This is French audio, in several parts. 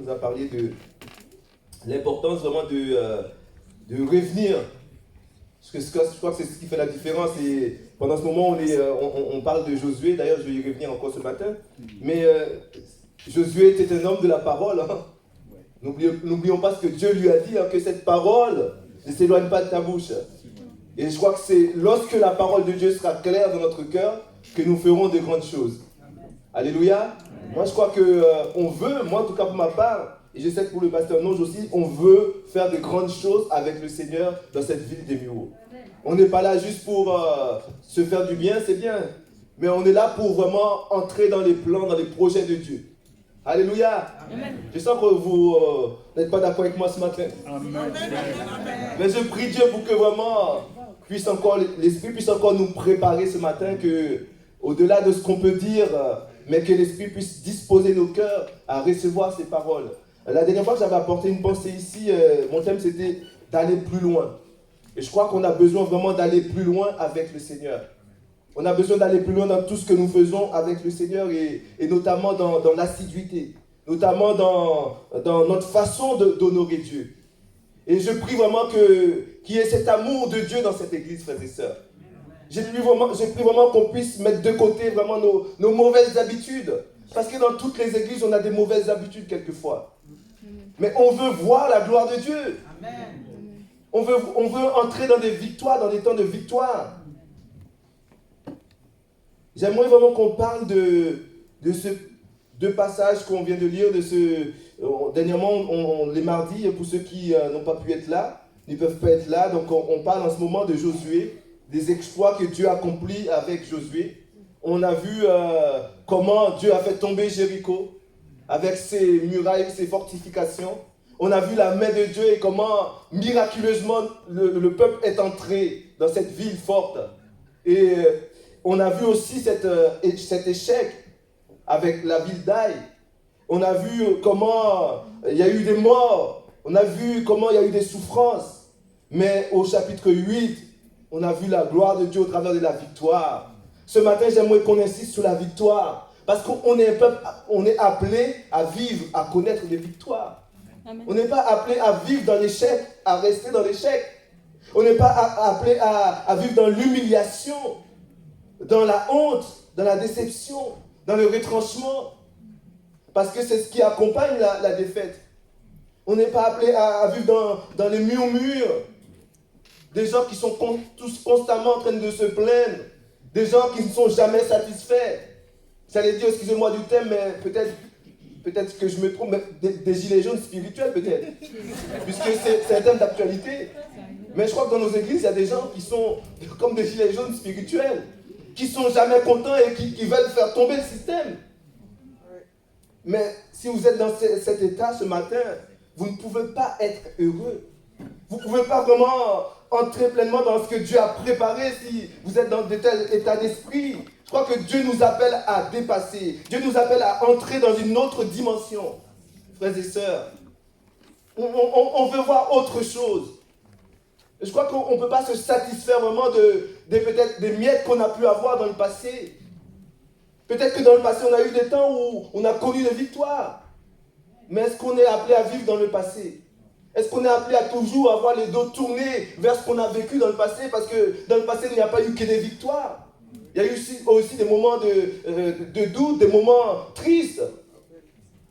nous a parlé de l'importance vraiment de revenir. Parce que je crois que c'est ce qui fait la différence. Et pendant ce moment, on parle de Josué. D'ailleurs, je vais y revenir encore ce matin. Mais Josué était un homme de la parole. Hein. N'oublions pas ce que Dieu lui a dit, hein, que cette parole ne s'éloigne pas de ta bouche. Et je crois que c'est lorsque la parole de Dieu sera claire dans notre cœur que nous ferons de grandes choses. Alléluia. Moi, je crois qu'on veut, moi en tout cas pour ma part, et je sais que pour le pasteur Nonge aussi, on veut faire de grandes choses avec le Seigneur dans cette ville des Mureaux. On n'est pas là juste pour se faire du bien, c'est bien. Mais on est là pour vraiment entrer dans les plans, dans les projets de Dieu. Alléluia. Amen. Je sens que vous n'êtes pas d'accord avec moi ce matin. Amen. Mais je prie Dieu pour que vraiment l'Esprit puisse encore nous préparer ce matin, que au-delà de ce qu'on peut dire, mais que l'Esprit puisse disposer nos cœurs à recevoir ces paroles. La dernière fois que j'avais apporté une pensée ici, mon thème c'était d'aller plus loin. Et je crois qu'on a besoin vraiment d'aller plus loin avec le Seigneur. On a besoin d'aller plus loin dans tout ce que nous faisons avec le Seigneur et notamment dans l'assiduité, notamment dans notre façon d'honorer Dieu. Et je prie vraiment qu'il y ait cet amour de Dieu dans cette église, frères et sœurs. J'ai pris vraiment qu'on puisse mettre de côté vraiment nos mauvaises habitudes. Parce que dans toutes les églises, on a des mauvaises habitudes quelquefois. Mais on veut voir la gloire de Dieu. Amen. On veut entrer dans des victoires, dans des temps de victoire. J'aimerais vraiment qu'on parle de ce deux passages qu'on vient de lire, dernièrement, les mardis, pour ceux qui n'ont pas pu être là, ne peuvent pas être là. Donc on parle en ce moment de Josué, des exploits que Dieu a accomplis avec Josué. On a vu comment Dieu a fait tomber Jéricho avec ses murailles, ses fortifications. On a vu la main de Dieu et comment miraculeusement le peuple est entré dans cette ville forte. Et on a vu aussi cet échec avec la ville d'Aï. On a vu comment il y a eu des morts. On a vu comment il y a eu des souffrances. Mais au chapitre 8, on a vu la gloire de Dieu au travers de la victoire. Ce matin, j'aimerais qu'on insiste sur la victoire. Parce qu'on est un peuple, on est appelé à vivre, à connaître les victoires. Amen. On n'est pas appelé à vivre dans l'échec, à rester dans l'échec. On n'est pas appelé à vivre dans l'humiliation, dans la honte, dans la déception, dans le retranchement. Parce que c'est ce qui accompagne la défaite. On n'est pas appelé à vivre dans les murmures. Des gens qui sont tous constamment en train de se plaindre. Des gens qui ne sont jamais satisfaits. J'allais dire, excusez-moi du thème, mais peut-être que je me trompe, mais des gilets jaunes spirituels peut-être. Puisque c'est un thème d'actualité. Mais je crois que dans nos églises, il y a des gens qui sont comme des gilets jaunes spirituels. Qui ne sont jamais contents et qui veulent faire tomber le système. Mais si vous êtes dans cet état ce matin, vous ne pouvez pas être heureux. Vous ne pouvez pas vraiment entrer pleinement dans ce que Dieu a préparé si vous êtes dans de tel état d'esprit. Je crois que Dieu nous appelle à dépasser. Dieu nous appelle à entrer dans une autre dimension. Frères et sœurs, on veut voir autre chose. Je crois qu'on ne peut pas se satisfaire vraiment peut-être des miettes qu'on a pu avoir dans le passé. Peut-être que dans le passé, on a eu des temps où on a connu des victoires. Mais est-ce qu'on est appelé à vivre dans le passé? Est-ce qu'on est appelé à toujours avoir les dos tournés vers ce qu'on a vécu dans le passé? Parce que dans le passé, il n'y a pas eu que des victoires. Il y a eu aussi des moments de doute, des moments tristes.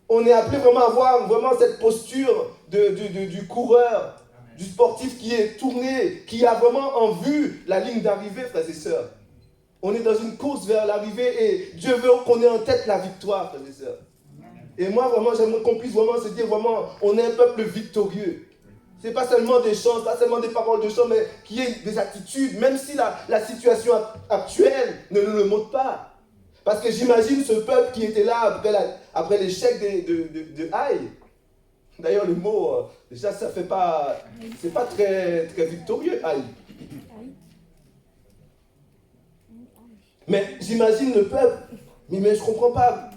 On est appelé vraiment à avoir vraiment cette posture du coureur, du sportif qui est tourné, qui a vraiment en vue la ligne d'arrivée, frères et sœurs. On est dans une course vers l'arrivée et Dieu veut qu'on ait en tête la victoire, frères et sœurs. Et moi, vraiment, j'aimerais qu'on puisse vraiment se dire, vraiment, on est un peuple victorieux. Ce n'est pas seulement des chants, pas seulement des paroles de chants, mais qu'il y ait des attitudes, même si la situation actuelle ne nous le montre pas. Parce que j'imagine ce peuple qui était là après l'échec de Haï. D'ailleurs, le mot, déjà, ça fait pas, c'est pas très, très victorieux, Haï. Mais j'imagine le peuple, mais je ne comprends pas.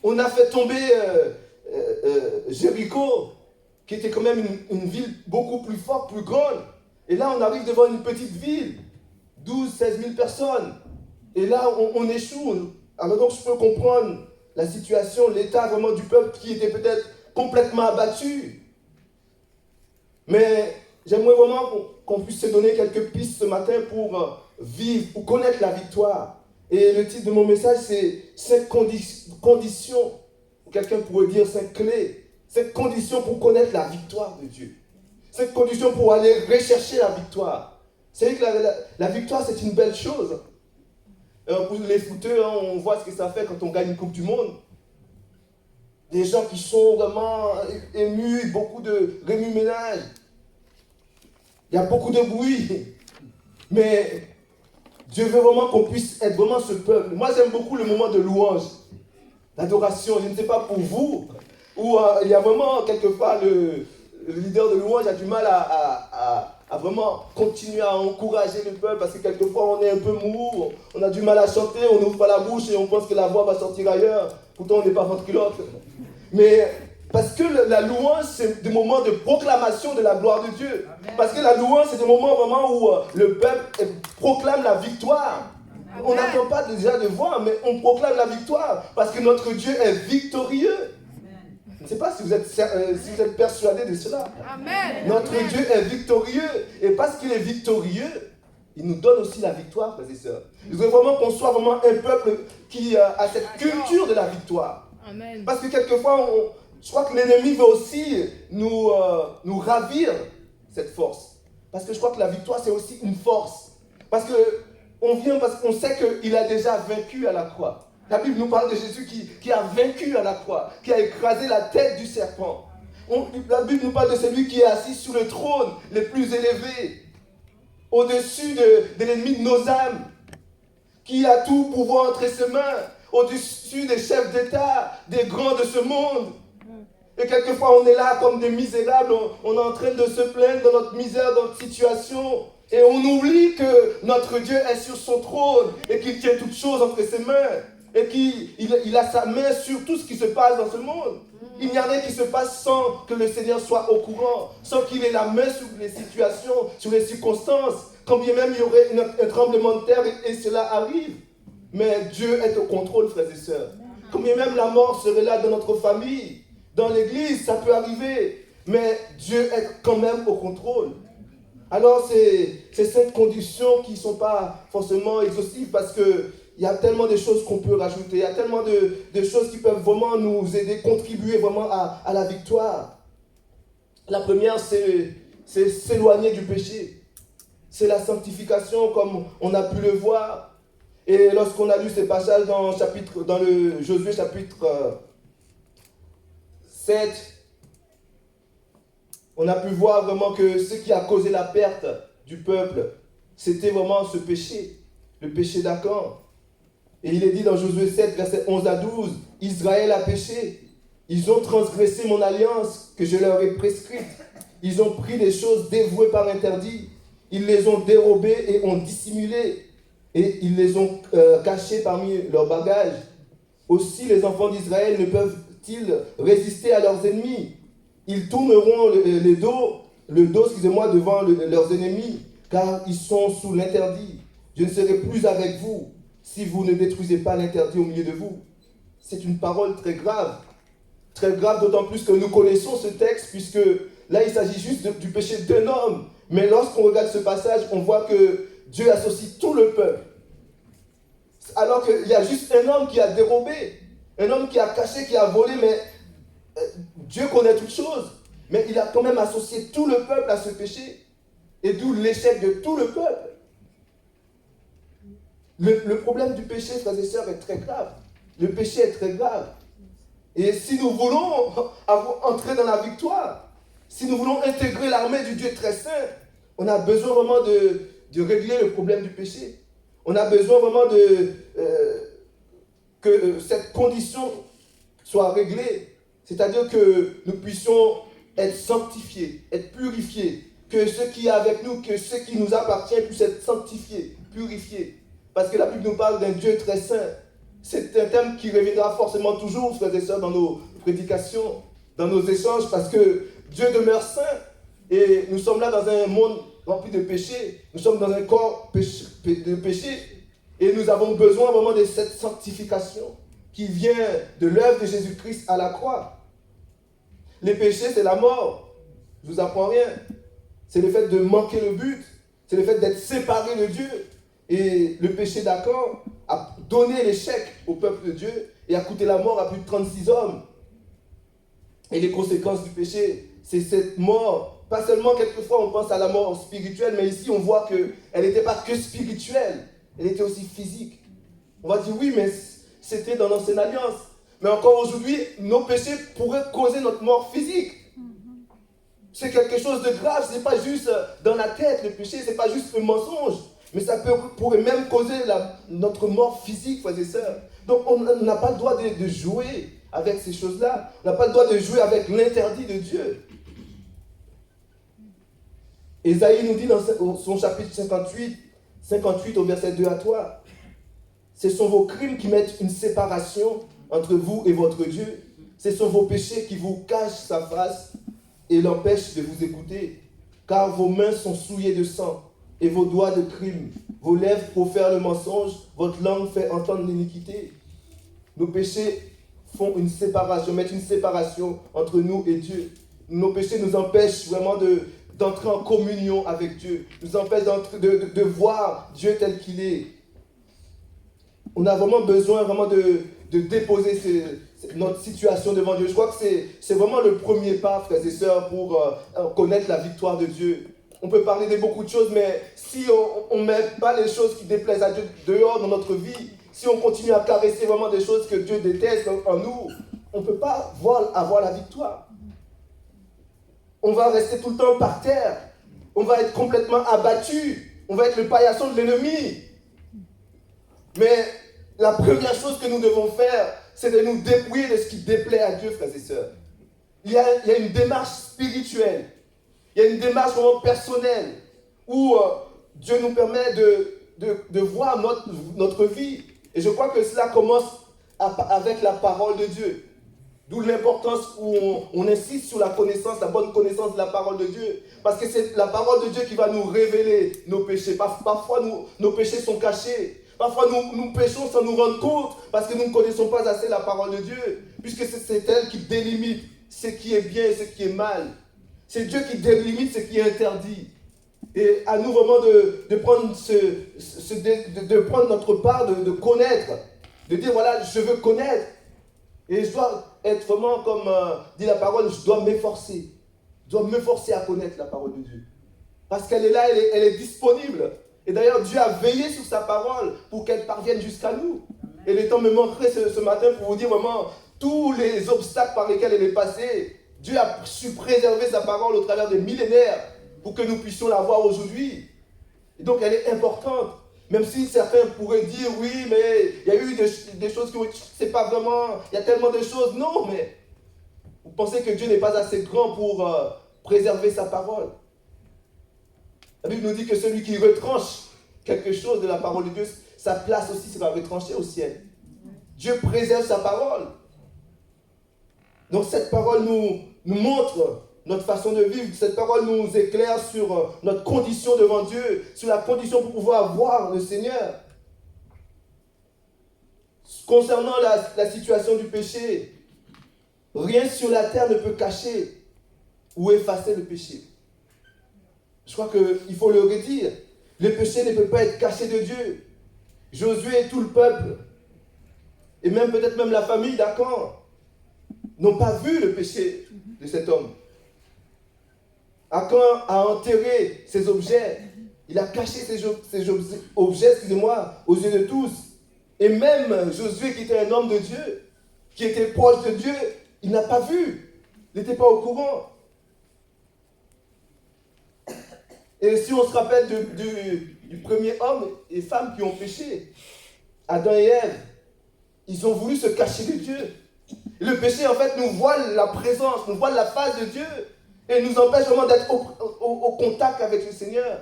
On a fait tomber Jéricho, qui était quand même une ville beaucoup plus forte, plus grande. Et là, on arrive devant une petite ville, 12-16 000 personnes. Et là, on échoue. Alors donc, je peux comprendre la situation, l'état vraiment du peuple qui était peut-être complètement abattu. Mais j'aimerais vraiment qu'on puisse se donner quelques pistes ce matin pour vivre, pour connaître la victoire. Et le titre de mon message, c'est 5 conditions, quelqu'un pourrait dire 5 clés, 5 conditions pour connaître la victoire de Dieu. 5 conditions pour aller rechercher la victoire. C'est vrai que la victoire, c'est une belle chose. Pour les footeurs, hein, on voit ce que ça fait quand on gagne une Coupe du Monde. Des gens qui sont vraiment émus, beaucoup de remue-ménage. Il y a beaucoup de bruit. Mais Dieu veut vraiment qu'on puisse être vraiment ce peuple. Moi, j'aime beaucoup le moment de louange, d'adoration. Je ne sais pas pour vous, où il y a vraiment, quelquefois, le leader de louange a du mal à vraiment continuer à encourager le peuple, parce que quelquefois, on est un peu mou, on a du mal à chanter, on n'ouvre pas la bouche et on pense que la voix va sortir ailleurs. Pourtant, on n'est pas ventriloque. Mais parce que la louange, c'est des moments de proclamation de la gloire de Dieu. Amen. Parce que la louange, c'est des moments vraiment où le peuple proclame la victoire. Amen. On n'attend pas déjà de voir, mais on proclame la victoire. Parce que notre Dieu est victorieux. Amen. Je ne sais pas si vous êtes persuadés de cela. Amen. Notre Amen. Dieu est victorieux. Et parce qu'il est victorieux, il nous donne aussi la victoire, frères et sœurs. Il veut vraiment qu'on soit vraiment un peuple qui a cette culture de la victoire. Amen. Parce que quelquefois, je crois que l'ennemi veut aussi nous ravir cette force. Parce que je crois que la victoire, c'est aussi une force. Parce qu'on sait qu'il a déjà vaincu à la croix. La Bible nous parle de Jésus qui a vaincu à la croix, qui a écrasé la tête du serpent. La Bible nous parle de celui qui est assis sur le trône le plus élevé, au-dessus de l'ennemi de nos âmes, qui a tout pouvoir entre ses mains, au-dessus des chefs d'État, des grands de ce monde. Et quelquefois, on est là comme des misérables, on est en train de se plaindre dans notre misère, dans notre situation. Et on oublie que notre Dieu est sur son trône et qu'il tient toutes choses entre ses mains. Et qu'il a sa main sur tout ce qui se passe dans ce monde. Il n'y a rien qui se passe sans que le Seigneur soit au courant, sans qu'il ait la main sur les situations, sur les circonstances. Quand bien même il y aurait un tremblement de terre et cela arrive. Mais Dieu est au contrôle, frères et sœurs. Quand bien même la mort serait là dans notre famille, dans l'église, ça peut arriver, mais Dieu est quand même au contrôle. Alors, c'est 5 conditions qui ne sont pas forcément exhaustives, parce qu'il y a tellement de choses qu'on peut rajouter, il y a tellement de choses qui peuvent vraiment nous aider, contribuer vraiment à la victoire. La première, c'est s'éloigner du péché. C'est la sanctification, comme on a pu le voir. Et lorsqu'on a lu ces passages dans le Josué chapitre 7, on a pu voir vraiment que ce qui a causé la perte du peuple, c'était vraiment ce péché, le péché d'Achan. Et il est dit dans Josué 7, versets 11 à 12, « Israël a péché, ils ont transgressé mon alliance que je leur ai prescrite, ils ont pris des choses dévouées par interdit, ils les ont dérobées et ont dissimulé, et ils les ont cachées parmi leurs bagages. Aussi les enfants d'Israël ne peuvent-ils résister à leurs ennemis? Ils tourneront le dos devant leurs ennemis, car ils sont sous l'interdit. Je ne serai plus avec vous si vous ne détruisez pas l'interdit au milieu de vous. » C'est une parole très grave d'autant plus que nous connaissons ce texte, puisque là il s'agit juste du péché d'un homme. Mais lorsqu'on regarde ce passage, on voit que Dieu associe tout le peuple. Alors qu'il y a juste un homme qui a dérobé, un homme qui a caché, qui a volé, mais Dieu connaît toutes choses. Mais il a quand même associé tout le peuple à ce péché. Et d'où l'échec de tout le peuple. Le problème du péché, frères et sœurs, est très grave. Le péché est très grave. Et si nous voulons entrer dans la victoire, si nous voulons intégrer l'armée du Dieu très saint, on a besoin vraiment de régler le problème du péché. On a besoin vraiment que cette condition soit réglée. C'est-à-dire que nous puissions être sanctifiés, être purifiés. Que ce qui est avec nous, que ce qui nous appartient puisse être sanctifié, purifié. Parce que la Bible nous parle d'un Dieu très saint. C'est un thème qui reviendra forcément toujours, frères et sœurs, dans nos prédications, dans nos échanges, parce que Dieu demeure saint. Et nous sommes là dans un monde rempli de péché. Nous sommes dans un corps de péché. Et nous avons besoin vraiment de cette sanctification qui vient de l'œuvre de Jésus-Christ à la croix. les péchés, c'est la mort. Je ne vous apprends rien. C'est le fait de manquer le but. C'est le fait d'être séparé de Dieu. Et le péché d'Acan a donné l'échec au peuple de Dieu et a coûté la mort à plus de 36 hommes. Et les conséquences du péché, c'est cette mort. Pas seulement, quelquefois, on pense à la mort spirituelle, mais ici, on voit qu'elle n'était pas que spirituelle, elle était aussi physique. On va dire, oui, mais c'était dans l'ancienne alliance. Mais encore aujourd'hui, nos péchés pourraient causer notre mort physique. C'est quelque chose de grave, ce n'est pas juste dans la tête, le péché, ce n'est pas juste un mensonge. Mais ça pourrait même causer notre mort physique, frères et sœurs. Donc on n'a pas le droit de jouer avec ces choses-là. On n'a pas le droit de jouer avec l'interdit de Dieu. Ésaïe nous dit dans son chapitre 58 au verset 2 à 3, ce sont vos crimes qui mettent une séparation entre vous et votre Dieu. Ce sont vos péchés qui vous cachent sa face et l'empêchent de vous écouter. Car vos mains sont souillées de sang et vos doigts de crime. Vos lèvres profèrent le mensonge, votre langue fait entendre l'iniquité. Nos péchés font une séparation, mettent une séparation entre nous et Dieu. Nos péchés nous empêchent vraiment d'entrer en communion avec Dieu, nous empêchent de voir Dieu tel qu'il est. On a vraiment besoin de déposer notre situation devant Dieu. Je crois que c'est vraiment le premier pas, frères et sœurs, pour connaître la victoire de Dieu. On peut parler de beaucoup de choses, mais si on ne met pas les choses qui déplaisent à Dieu dehors dans notre vie, si on continue à caresser vraiment des choses que Dieu déteste en nous, on ne peut pas avoir la victoire. On va rester tout le temps par terre. On va être complètement abattu. On va être le paillasson de l'ennemi. Mais la première chose que nous devons faire, c'est de nous dépouiller de ce qui déplaît à Dieu, frères et sœurs. Il y a une démarche spirituelle. Il y a une démarche vraiment personnelle où Dieu nous permet de voir notre vie. Et je crois que cela commence avec la parole de Dieu. D'où l'importance où on insiste sur la connaissance, la bonne connaissance de la parole de Dieu. Parce que c'est la parole de Dieu qui va nous révéler nos péchés. Parfois, nos péchés sont cachés. Parfois, nous péchons sans nous rendre compte parce que nous ne connaissons pas assez la parole de Dieu. Puisque c'est elle qui délimite ce qui est bien et ce qui est mal. C'est Dieu qui délimite ce qui est interdit. Et à nous vraiment de prendre, de prendre notre part, de connaître. De dire, voilà, je veux connaître. Et je dois être vraiment, comme dit la parole, je dois m'efforcer. Je dois m'efforcer à connaître la parole de Dieu. Parce qu'elle est là, elle est disponible. Et d'ailleurs, Dieu a veillé sur sa parole pour qu'elle parvienne jusqu'à nous. Et le temps me manquerait ce matin pour vous dire vraiment tous les obstacles par lesquels elle est passée. Dieu a su préserver sa parole au travers des millénaires pour que nous puissions la voir aujourd'hui. Et donc, elle est importante. Même si certains pourraient dire, oui, mais il y a eu des choses qui c'est pas vraiment, il y a tellement de choses. Non, mais vous pensez que Dieu n'est pas assez grand pour préserver sa parole? La Bible nous dit que celui qui retranche quelque chose de la parole de Dieu, sa place aussi sera retranchée au ciel. Dieu préserve sa parole. Donc cette parole nous montre notre façon de vivre. Cette parole nous éclaire sur notre condition devant Dieu, sur la condition pour pouvoir voir le Seigneur. Concernant la situation du péché, rien sur la terre ne peut cacher ou effacer le péché. Je crois qu'il faut le redire. Le péché ne peut pas être caché de Dieu. Josué et tout le peuple, et même peut-être même la famille d'Acan, n'ont pas vu le péché de cet homme. Acan a enterré ses objets. Il a caché ses objets, excusez-moi, aux yeux de tous. Et même Josué, qui était un homme de Dieu, qui était proche de Dieu, il n'a pas vu. Il n'était pas au courant. Et si on se rappelle du premier homme et femme qui ont péché, Adam et Ève, ils ont voulu se cacher de Dieu. Et le péché, en fait, nous voile la présence, nous voile la face de Dieu et nous empêche vraiment d'être au contact avec le Seigneur.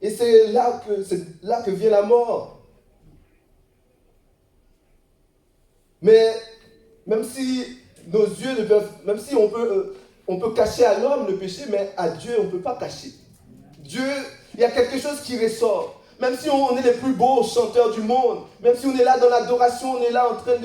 Et c'est là que vient la mort. Mais même si nos yeux ne peuvent, même si on peut cacher à l'homme le péché, mais à Dieu, on ne peut pas cacher. Dieu, il y a quelque chose qui ressort. Même si on est les plus beaux chanteurs du monde, même si on est là dans l'adoration, on est là en train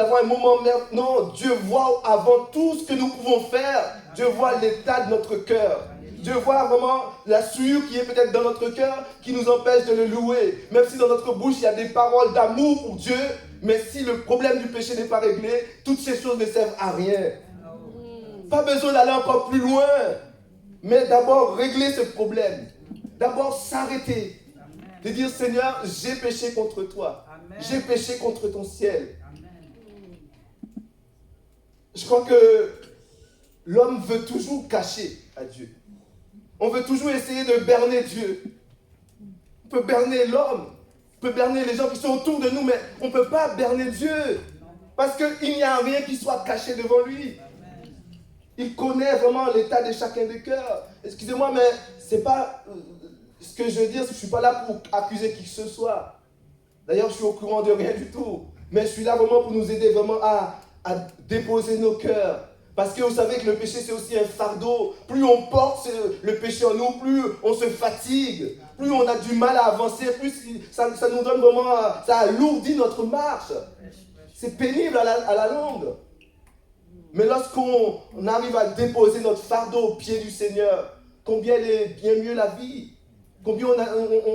d'avoir un moment merde. Non, Dieu voit avant tout ce que nous pouvons faire. Dieu voit l'état de notre cœur. Dieu voit vraiment la souillure qui est peut-être dans notre cœur, qui nous empêche de le louer. Même si dans notre bouche, il y a des paroles d'amour pour Dieu, mais si le problème du péché n'est pas réglé, toutes ces choses ne servent à rien. Pas besoin d'aller encore plus loin, mais d'abord régler ce problème. D'abord s'arrêter. De dire, Seigneur, j'ai péché contre toi. J'ai péché contre ton ciel. Je crois que l'homme veut toujours cacher à Dieu. On veut toujours essayer de berner Dieu. On peut berner l'homme, on peut berner les gens qui sont autour de nous, mais on ne peut pas berner Dieu. Parce qu'il n'y a rien qui soit caché devant lui. Il connaît vraiment l'état de chacun des cœurs. Excusez-moi, mais ce n'est pas ce que je veux dire, je ne suis pas là pour accuser qui que ce soit. D'ailleurs, je suis au courant de rien du tout. Mais je suis là vraiment pour nous aider vraiment à déposer nos cœurs. Parce que vous savez que le péché, c'est aussi un fardeau. Plus on porte le péché en nous, plus on se fatigue. Plus on a du mal à avancer, plus ça nous donne vraiment, ça alourdit notre marche. C'est pénible à la longue. Mais lorsqu'on arrive à déposer notre fardeau au pied du Seigneur, combien il est bien mieux la vie. Combien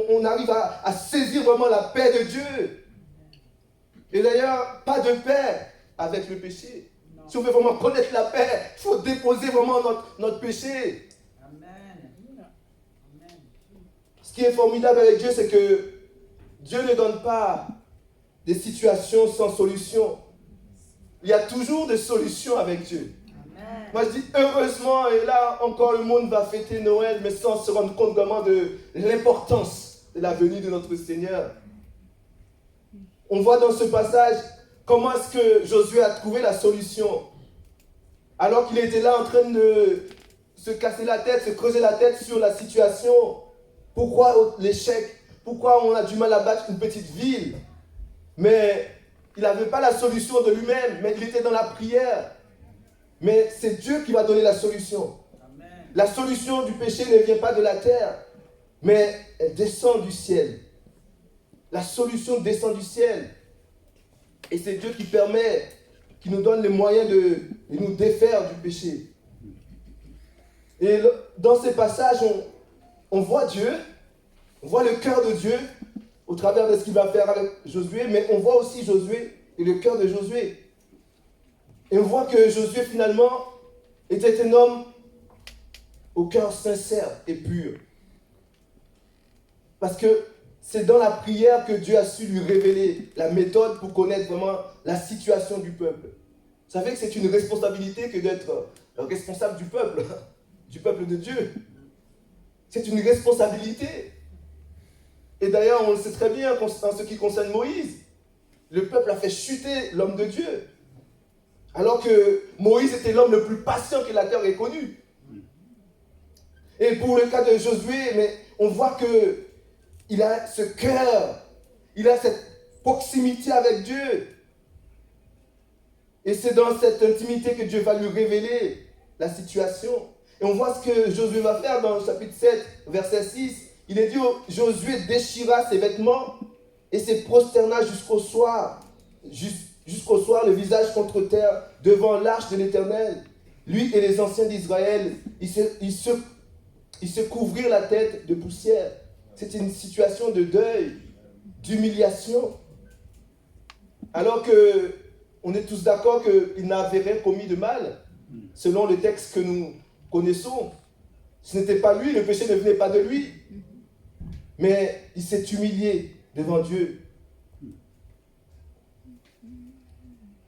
on arrive à saisir vraiment la paix de Dieu. Et d'ailleurs, pas de paix avec le péché. Si on veut vraiment connaître la paix, il faut déposer vraiment notre péché. Amen. Ce qui est formidable avec Dieu, c'est que Dieu ne donne pas des situations sans solution. Il y a toujours des solutions avec Dieu. Amen. Moi je dis heureusement, et là encore le monde va fêter Noël, mais sans se rendre compte vraiment de l'importance de la venue de notre Seigneur. On voit dans ce passage comment est-ce que Josué a trouvé la solution. Alors qu'il était là en train de se casser la tête, se creuser la tête sur la situation. Pourquoi l'échec? Pourquoi on a du mal à battre une petite ville? Mais il n'avait pas la solution de lui-même, mais il était dans la prière. Mais c'est Dieu qui va donner la solution. Amen. La solution du péché ne vient pas de la terre, mais elle descend du ciel. La solution descend du ciel. Et c'est Dieu qui permet, qui nous donne les moyens de nous défaire du péché. Et dans ces passages, on voit Dieu, on voit le cœur de Dieu au travers de ce qu'il va faire avec Josué, mais on voit aussi Josué et le cœur de Josué. Et on voit que Josué finalement était un homme au cœur sincère et pur. Parce que c'est dans la prière que Dieu a su lui révéler la méthode pour connaître vraiment la situation du peuple. Vous savez que c'est une responsabilité que d'être responsable du peuple de Dieu. C'est une responsabilité. Et d'ailleurs, on le sait très bien en ce qui concerne Moïse. Le peuple a fait chuter l'homme de Dieu. Alors que Moïse était l'homme le plus patient que la terre ait connu. Et pour le cas de Josué, mais on voit que il a ce cœur, il a cette proximité avec Dieu. Et c'est dans cette intimité que Dieu va lui révéler la situation. Et on voit ce que Josué va faire dans le chapitre 7, verset 6. Il est dit, Josué déchira ses vêtements et se prosterna jusqu'au soir, le visage contre terre, devant l'arche de l'Éternel. Lui et les anciens d'Israël, ils se couvrirent la tête de poussière. C'était une situation de deuil, d'humiliation. Alors que on est tous d'accord qu'il n'avait rien commis de mal, selon le texte que nous connaissons. Ce n'était pas lui, le péché ne venait pas de lui. Mais il s'est humilié devant Dieu.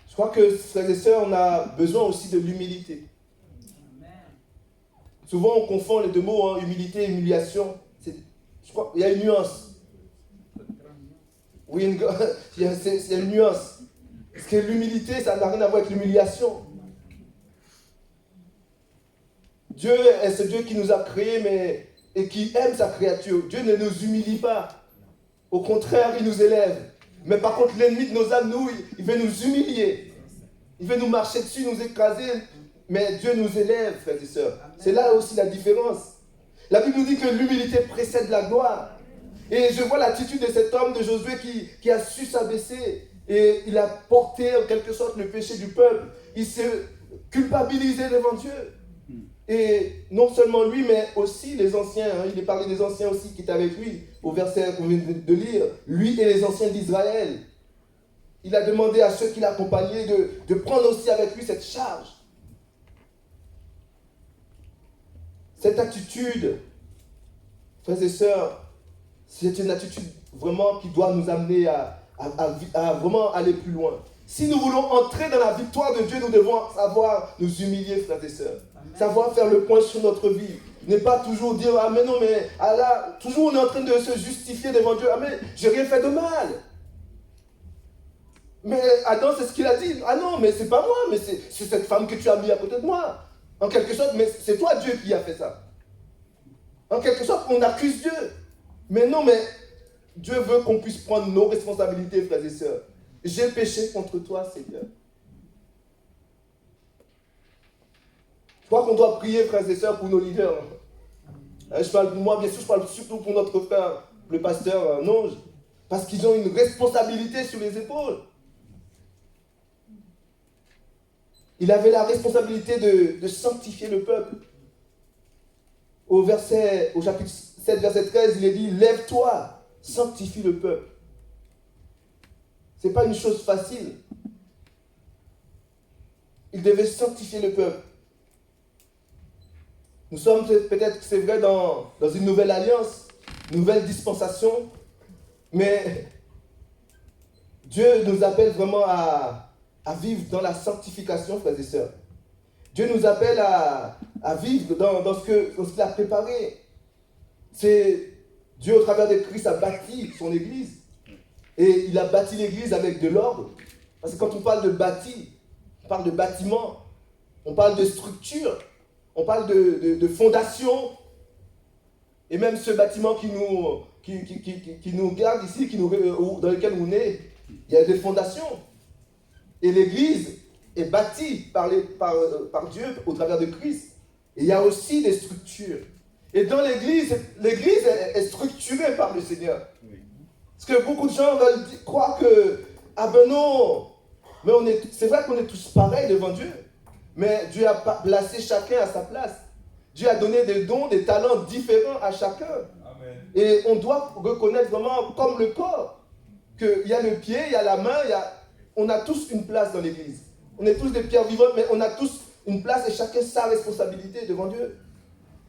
Je crois que, frères et sœurs, on a besoin aussi de l'humilité. Souvent, on confond les deux mots, humilité et humiliation. Je crois qu'il y a une nuance. Oui, il y a une nuance. Parce que l'humilité, ça n'a rien à voir avec l'humiliation. Dieu est ce Dieu qui nous a créés et qui aime sa créature. Dieu ne nous humilie pas. Au contraire, il nous élève. Mais par contre, l'ennemi de nos âmes, il veut nous humilier. Il veut nous marcher dessus, nous écraser. Mais Dieu nous élève, frères et sœurs. C'est là aussi la différence. La Bible nous dit que l'humilité précède la gloire. Et je vois l'attitude de cet homme de Josué qui a su s'abaisser. Et il a porté en quelque sorte le péché du peuple. Il s'est culpabilisé devant Dieu. Et non seulement lui, mais aussi les anciens. Il est parlé des anciens aussi qui étaient avec lui. Au verset qu'on vient de lire, lui et les anciens d'Israël. Il a demandé à ceux qui l'accompagnaient de prendre aussi avec lui cette charge. Cette attitude, frères et sœurs, c'est une attitude vraiment qui doit nous amener à vraiment aller plus loin. Si nous voulons entrer dans la victoire de Dieu, nous devons savoir nous humilier, frères et sœurs. Amen. Savoir faire le point sur notre vie. Ne pas toujours dire, ah mais non, mais ah là, toujours on est en train de se justifier devant Dieu. Ah mais j'ai rien fait de mal. Mais Adam, c'est ce qu'il a dit. Ah non, mais c'est pas moi, mais c'est cette femme que tu as mis à côté de moi. En quelque sorte, mais c'est toi Dieu qui a fait ça. En quelque sorte, on accuse Dieu. Mais non, mais Dieu veut qu'on puisse prendre nos responsabilités, frères et sœurs. J'ai péché contre toi, Seigneur. Je crois qu'on doit prier, frères et sœurs, pour nos leaders. Je parle pour moi, bien sûr, je parle surtout pour notre frère, le pasteur Nonge, parce qu'ils ont une responsabilité sur les épaules. Il avait la responsabilité de sanctifier le peuple. Au chapitre 7, verset 13, il est dit, lève-toi, sanctifie le peuple. Ce n'est pas une chose facile. Il devait sanctifier le peuple. Nous sommes peut-être, c'est vrai, dans une nouvelle alliance, une nouvelle dispensation, mais Dieu nous appelle vraiment à vivre dans la sanctification, frères et sœurs. Dieu nous appelle à vivre dans ce qu'il a préparé. C'est Dieu, au travers de Christ, a bâti son Église. Et il a bâti l'Église avec de l'ordre. Parce que quand on parle de bâti, on parle de bâtiment, on parle de structure, on parle de fondation. Et même ce bâtiment qui nous garde ici, dans lequel on est, il y a des fondations. Et l'Église est bâtie par Dieu au travers de Christ. Et il y a aussi des structures. Et dans l'Église est structurée par le Seigneur. Oui. Parce que beaucoup de gens veulent croire que, ah ben non, mais c'est vrai qu'on est tous pareils devant Dieu. Mais Dieu a placé chacun à sa place. Dieu a donné des dons, des talents différents à chacun. Amen. Et on doit reconnaître vraiment comme le corps, qu'il y a le pied, il y a la main, on a tous une place dans l'Église. On est tous des pierres vivantes, mais on a tous une place et chacun sa responsabilité devant Dieu.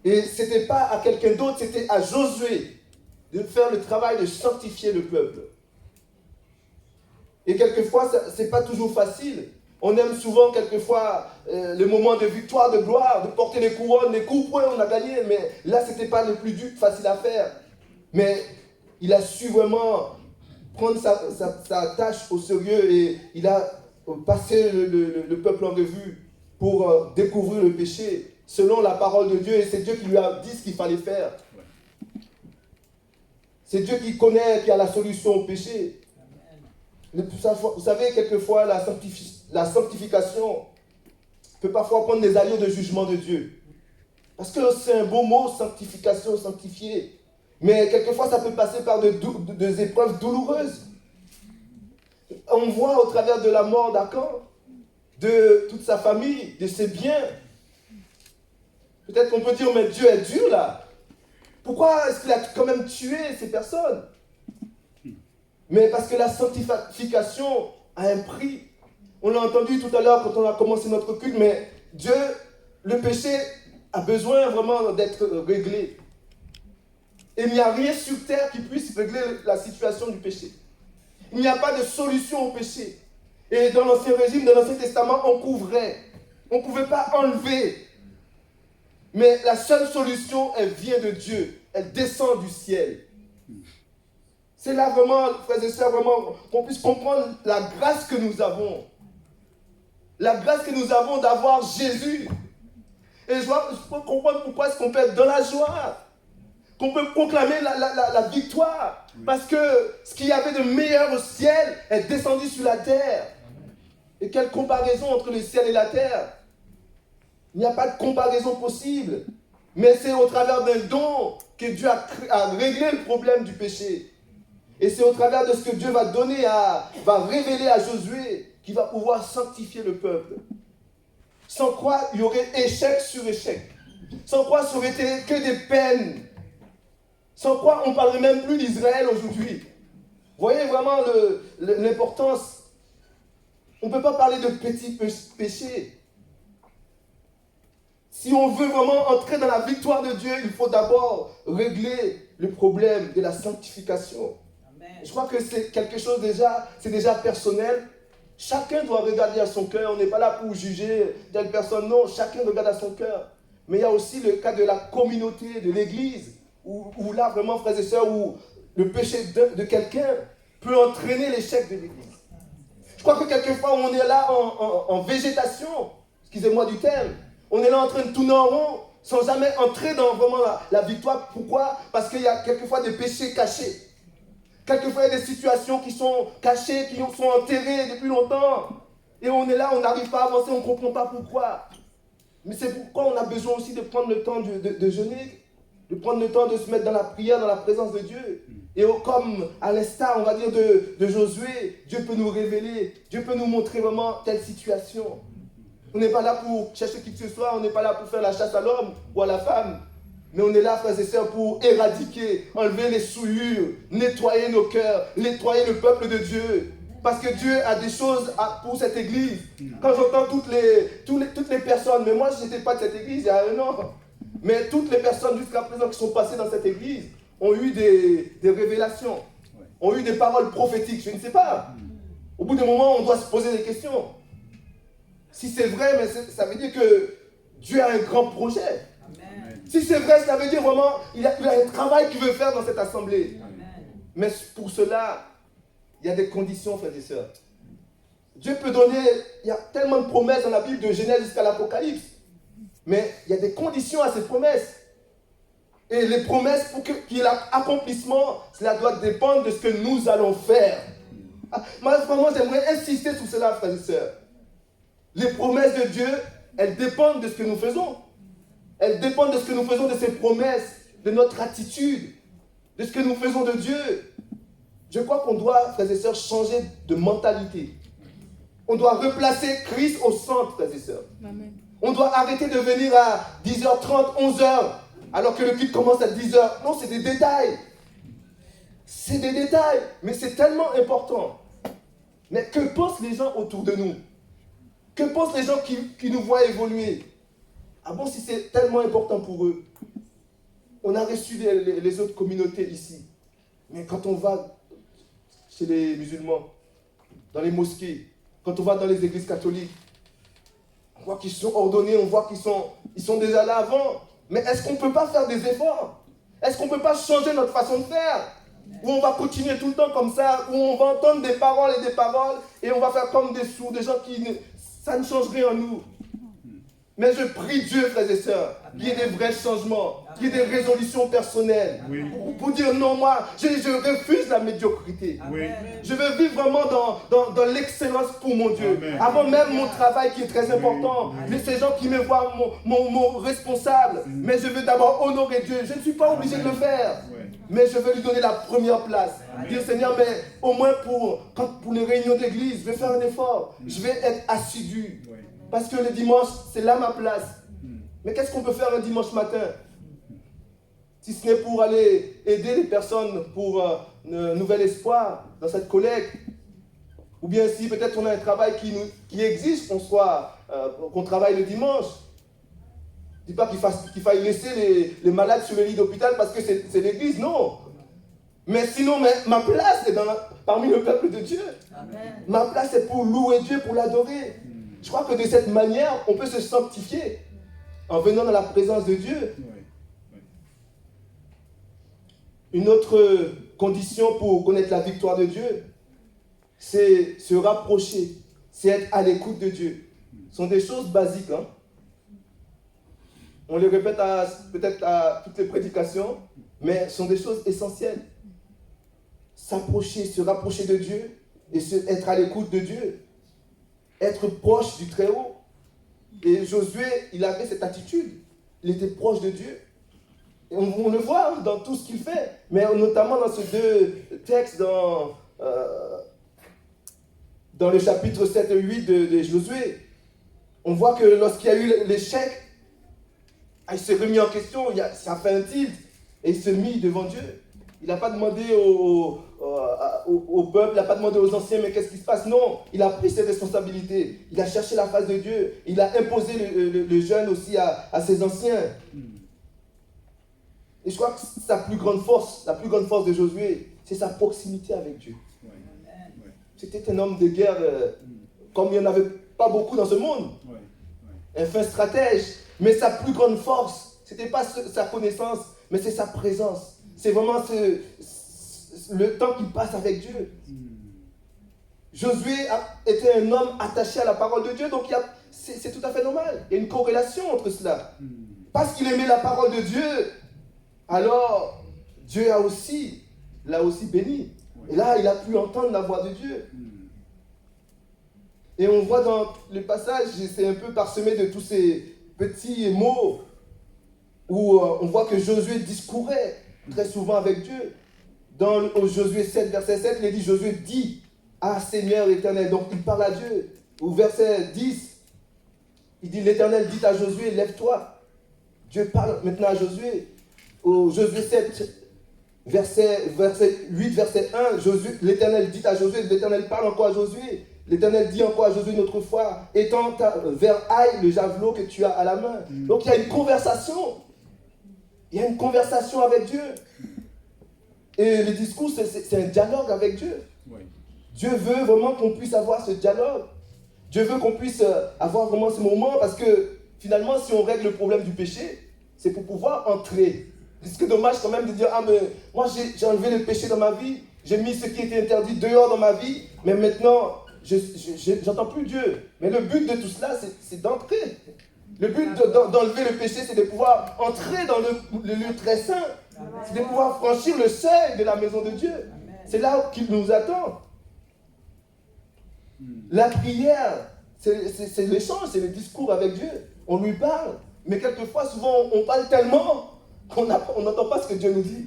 Et ce n'était pas à quelqu'un d'autre, c'était à Josué de faire le travail de sanctifier le peuple. Et quelquefois, ce n'est pas toujours facile. On aime souvent, quelquefois, le moment de victoire, de gloire, de porter les couronnes, les coups, ouais, on a gagné. Mais là, ce n'était pas le plus dur, facile à faire. Mais il a su vraiment prendre sa tâche au sérieux et il a passé le peuple en revue pour découvrir le péché selon la parole de Dieu. Et c'est Dieu qui lui a dit ce qu'il fallait faire. C'est Dieu qui connaît, qui a la solution au péché. Vous savez, quelquefois, la sanctification peut parfois prendre des allures de jugement de Dieu. Parce que c'est un beau mot, sanctification, sanctifier. Mais quelquefois, ça peut passer par des épreuves douloureuses. On voit au travers de la mort d'Akan, de toute sa famille, de ses biens. Peut-être qu'on peut dire, mais Dieu est dur là. Pourquoi est-ce qu'il a quand même tué ces personnes? Mais parce que la sanctification a un prix. On l'a entendu tout à l'heure quand on a commencé notre culte, mais Dieu, le péché a besoin vraiment d'être réglé. Et il n'y a rien sur terre qui puisse régler la situation du péché. Il n'y a pas de solution au péché. Et dans l'Ancien Régime, dans l'Ancien Testament, on couvrait. On ne pouvait pas enlever. Mais la seule solution, elle vient de Dieu. Elle descend du ciel. C'est là vraiment, frères et sœurs, vraiment, qu'on puisse comprendre la grâce que nous avons. La grâce que nous avons d'avoir Jésus. Et je peux comprendre pourquoi est-ce qu'on peut être dans la joie. Qu'on peut proclamer la victoire. Oui. Parce que ce qu'il y avait de meilleur au ciel est descendu sur la terre. Et quelle comparaison entre le ciel et la terre? Il n'y a pas de comparaison possible. Mais c'est au travers d'un don que Dieu a réglé le problème du péché. Et c'est au travers de ce que Dieu va va révéler à Josué qu'il va pouvoir sanctifier le peuple. Sans quoi il y aurait échec sur échec. Sans quoi ça aurait été que des peines. Sans quoi on ne parlerait même plus d'Israël aujourd'hui. Vous voyez vraiment l'importance. On ne peut pas parler de petits péchés. Si on veut vraiment entrer dans la victoire de Dieu, il faut d'abord régler le problème de la sanctification. Amen. Je crois que c'est quelque chose c'est déjà personnel. Chacun doit regarder à son cœur. On n'est pas là pour juger telle personne. Non, chacun regarde à son cœur. Mais il y a aussi le cas de la communauté, de l'église, où là, vraiment, frères et sœurs, où le péché de quelqu'un peut entraîner l'échec de l'église. Je crois que quelquefois, on est là en végétation, excusez-moi du terme. On est là en train de tourner en rond, sans jamais entrer dans vraiment la victoire. Pourquoi? Parce qu'il y a quelquefois des péchés cachés. Quelquefois, il y a des situations qui sont cachées, qui sont enterrées depuis longtemps. Et on est là, on n'arrive pas à avancer, on ne comprend pas pourquoi. Mais c'est pourquoi on a besoin aussi de prendre le temps de jeûner, de prendre le temps de se mettre dans la prière, dans la présence de Dieu. Et comme à l'instar, on va dire, de Josué, Dieu peut nous révéler, Dieu peut nous montrer vraiment telle situation. On n'est pas là pour chercher qui que ce soit, on n'est pas là pour faire la chasse à l'homme ou à la femme. Mais on est là, frères et sœurs, pour éradiquer, enlever les souillures, nettoyer nos cœurs, nettoyer le peuple de Dieu. Parce que Dieu a des choses pour cette église. Quand j'entends toutes les personnes, mais moi je n'étais pas de cette église il y a un an, mais toutes les personnes jusqu'à présent qui sont passées dans cette église ont eu des révélations, ont eu des paroles prophétiques, je ne sais pas. Au bout d'un moment, on doit se poser des questions. Si c'est vrai, mais ça veut dire que Dieu a un grand projet. Amen. Si c'est vrai, ça veut dire vraiment il a un travail qu'il veut faire dans cette assemblée. Amen. Mais pour cela, il y a des conditions, frères et sœurs. Dieu peut donner, il y a tellement de promesses dans la Bible, de Genèse jusqu'à l'Apocalypse. Mais il y a des conditions à ces promesses. Et les promesses, pour qu'il y ait l'accomplissement, cela doit dépendre de ce que nous allons faire. Moi, vraiment, j'aimerais insister sur cela, frères et sœurs. Les promesses de Dieu, elles dépendent de ce que nous faisons. Elles dépendent de ce que nous faisons, de ses promesses, de notre attitude, de ce que nous faisons de Dieu. Je crois qu'on doit, frères et sœurs, changer de mentalité. On doit replacer Christ au centre, frères et sœurs. Amen. On doit arrêter de venir à 10h30, 11h, alors que le culte commence à 10h. Non, c'est des détails. C'est des détails, mais c'est tellement important. Mais que pensent les gens autour de nous? Que pensent les gens qui nous voient évoluer? Ah bon, si c'est tellement important pour eux? On a reçu les autres communautés ici. Mais quand on va chez les musulmans, dans les mosquées, quand on va dans les églises catholiques, on voit qu'ils sont ordonnés, on voit qu'ils sont déjà là avant. Mais est-ce qu'on ne peut pas faire des efforts? Est-ce qu'on ne peut pas changer notre façon de faire? Ou on va continuer tout le temps comme ça, où on va entendre des paroles et on va faire comme des sourds, des gens ça ne change rien en nous. Mais je prie Dieu, frères et sœurs, qu'il y ait des vrais changements, qu'il y ait des résolutions personnelles. Oui. Pour dire non, moi, je refuse la médiocrité. Oui. Je veux vivre vraiment dans l'excellence pour mon Dieu. Amen. Avant même mon travail qui est très important. Oui. Ces gens qui me voient mon responsable. Oui. Mais je veux d'abord honorer Dieu. Je ne suis pas obligé de le faire. Oui. Mais je veux lui donner la première place. Amen. Dire Seigneur, mais au moins pour les réunions d'église, je vais faire un effort. Oui. Je vais être assidu. Oui. Parce que le dimanche, c'est là ma place. Mais qu'est-ce qu'on peut faire un dimanche matin? Si ce n'est pour aller aider les personnes pour un nouvel espoir dans cette collecte. Ou bien si peut-être on a un travail qui exige qu'on travaille le dimanche. Je ne dis pas qu'il faille laisser les malades sur le lit d'hôpital parce que c'est l'église, non. Mais sinon, ma place est parmi le peuple de Dieu. Amen. Ma place est pour louer Dieu, pour l'adorer. Je crois que de cette manière, on peut se sanctifier en venant dans la présence de Dieu. Oui. Oui. Une autre condition pour connaître la victoire de Dieu, c'est se rapprocher, c'est être à l'écoute de Dieu. Ce sont des choses basiques. Hein? On les répète peut-être à toutes les prédications, mais ce sont des choses essentielles. S'approcher, se rapprocher de Dieu et être à l'écoute de Dieu. Être proche du Très-Haut. Et Josué, il avait cette attitude. Il était proche de Dieu. On le voit dans tout ce qu'il fait, mais notamment dans ces deux textes, dans le chapitre 7 et 8 de Josué. On voit que lorsqu'il y a eu l'échec, il s'est remis en question, ça a fait un tilt, et il s'est mis devant Dieu. Il n'a pas demandé au peuple, il n'a pas demandé aux anciens, mais qu'est-ce qui se passe? Non, il a pris ses responsabilités, il a cherché la face de Dieu, il a imposé le jeûne aussi à ses anciens. Et je crois que sa plus grande force, la plus grande force de Josué, c'est sa proximité avec Dieu. C'était un homme de guerre, comme il n'y en avait pas beaucoup dans ce monde. Un fin stratège, mais sa plus grande force, ce n'était pas sa connaissance, mais c'est sa présence. C'est vraiment le temps qu'il passe avec Dieu. Josué était un homme attaché à la parole de Dieu, donc c'est tout à fait normal. Il y a une corrélation entre cela. Parce qu'il aimait la parole de Dieu, alors Dieu l'a aussi béni. Et là, il a pu entendre la voix de Dieu. Et on voit dans le passage, c'est un peu parsemé de tous ces petits mots où on voit que Josué discourait très souvent avec Dieu. Dans Josué 7, verset 7, il dit, Josué dit à Seigneur l'Éternel. Donc il parle à Dieu. Au verset 10, il dit, l'Éternel dit à Josué, lève-toi. Dieu parle maintenant à Josué. Au Josué 7, verset 8, verset 1, l'Éternel dit à Josué, l'Éternel parle encore à Josué. L'Éternel dit encore à Josué une autre fois, étends vers Aïe le javelot que tu as à la main. Donc il y a une conversation. Il y a une conversation avec Dieu. Et le discours, c'est un dialogue avec Dieu. Oui. Dieu veut vraiment qu'on puisse avoir ce dialogue. Dieu veut qu'on puisse avoir vraiment ce moment, parce que finalement, si on règle le problème du péché, c'est pour pouvoir entrer. C'est dommage quand même de dire, ah mais moi j'ai enlevé le péché dans ma vie, j'ai mis ce qui était interdit dehors dans ma vie, mais maintenant, j'entends plus Dieu. Mais le but de tout cela, c'est d'entrer. Le but d'enlever le péché, c'est de pouvoir entrer dans le lieu très saint. C'est de pouvoir franchir le seuil de la maison de Dieu. C'est là qu'il nous attend. La prière, c'est l'échange, c'est le discours avec Dieu. On lui parle. Mais quelquefois, souvent, on parle tellement qu'on n'entend pas ce que Dieu nous dit.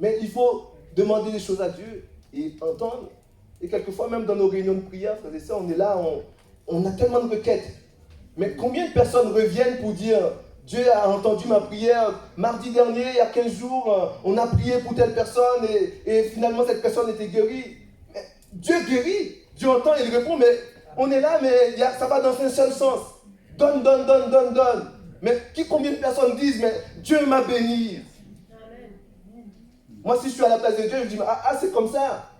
Mais il faut demander des choses à Dieu et entendre. Et quelquefois, même dans nos réunions de prière, frères et sœurs, on est là, on a tellement de requêtes. Mais combien de personnes reviennent pour dire, Dieu a entendu ma prière, mardi dernier, il y a 15 jours, on a prié pour telle personne et finalement cette personne était guérie. Mais Dieu guérit, Dieu entend, il répond, mais on est là, mais ça va dans un seul sens. Donne, donne, donne, donne, donne. Mais combien de personnes disent, mais Dieu m'a béni. Moi, si je suis à la place de Dieu, je dis, c'est comme ça.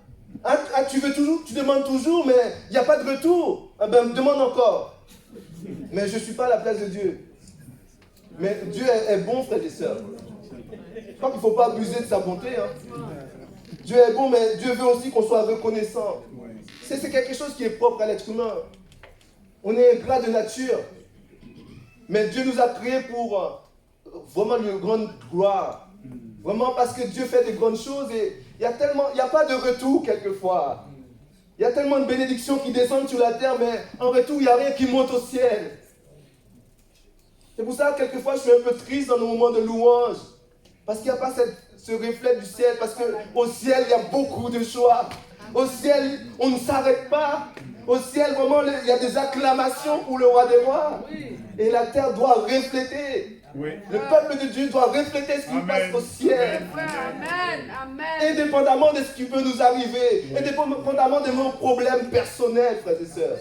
Tu veux toujours, tu demandes toujours, mais il n'y a pas de retour. Demande encore. Mais je ne suis pas à la place de Dieu. Mais Dieu est bon, frères et sœurs. Je crois qu'il ne faut pas abuser de sa bonté. Dieu est bon, mais Dieu veut aussi qu'on soit reconnaissant. C'est quelque chose qui est propre à l'être humain. On est ingrat de nature. Mais Dieu nous a créés pour vraiment une grande gloire. Vraiment parce que Dieu fait de grandes choses et il n'y a pas de retour quelquefois. Il y a tellement de bénédictions qui descendent sur la terre, mais en retour, il n'y a rien qui monte au ciel. C'est pour ça que quelquefois, je suis un peu triste dans nos moments de louange. Parce qu'il n'y a pas ce reflet du ciel. Parce qu'au ciel, il y a beaucoup de choix. Au ciel, on ne s'arrête pas. Au ciel, vraiment, il y a des acclamations pour le roi des rois. Et la terre doit refléter. Oui. Le peuple de Dieu doit refléter ce qui passe au ciel. Amen. Amen. Indépendamment de ce qui peut nous arriver. Indépendamment de nos problèmes personnels, frères et sœurs.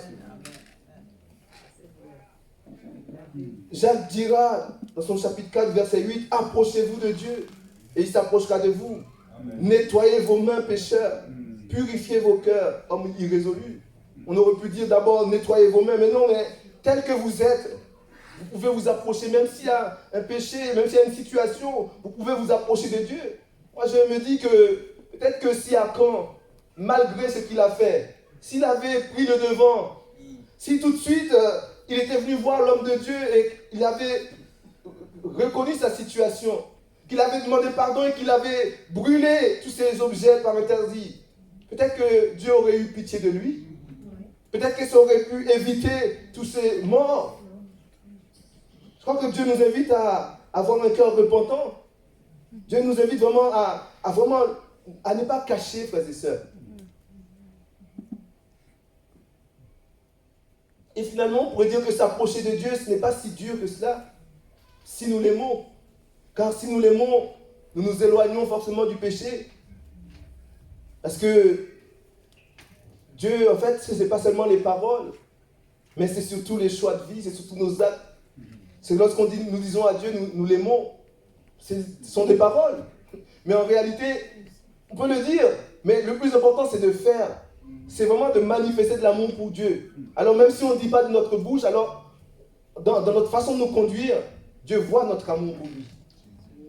Jacques dira dans son chapitre 4, verset 8, approchez-vous de Dieu et il s'approchera de vous. Amen. Nettoyez vos mains, pécheurs. Purifiez vos cœurs, hommes irrésolus. On aurait pu dire d'abord nettoyez vos mains, mais non, mais tel que vous êtes, vous pouvez vous approcher, même s'il y a un péché, même s'il y a une situation, vous pouvez vous approcher de Dieu. Moi, je me dis que peut-être que si Achan, malgré ce qu'il a fait, s'il avait pris le devant, si tout de suite il était venu voir l'homme de Dieu et il avait reconnu sa situation, qu'il avait demandé pardon et qu'il avait brûlé tous ces objets par interdit, peut-être que Dieu aurait eu pitié de lui. Peut-être que ça aurait pu éviter tous ces morts. Je crois que Dieu nous invite à avoir un cœur repentant. Dieu nous invite vraiment à ne pas cacher, frères et sœurs. Et finalement, on pourrait dire que s'approcher de Dieu, ce n'est pas si dur que cela, si nous l'aimons. Car si nous l'aimons, nous nous éloignons forcément du péché. Parce que Dieu, en fait, ce n'est pas seulement les paroles, mais c'est surtout les choix de vie, c'est surtout nos actes. C'est lorsqu'on dit, nous disons à Dieu, nous l'aimons, ce sont des paroles. Mais en réalité, on peut le dire, mais le plus important, c'est de faire. C'est vraiment de manifester de l'amour pour Dieu. Alors même si on ne dit pas de notre bouche, alors dans notre façon de nous conduire, Dieu voit notre amour pour lui.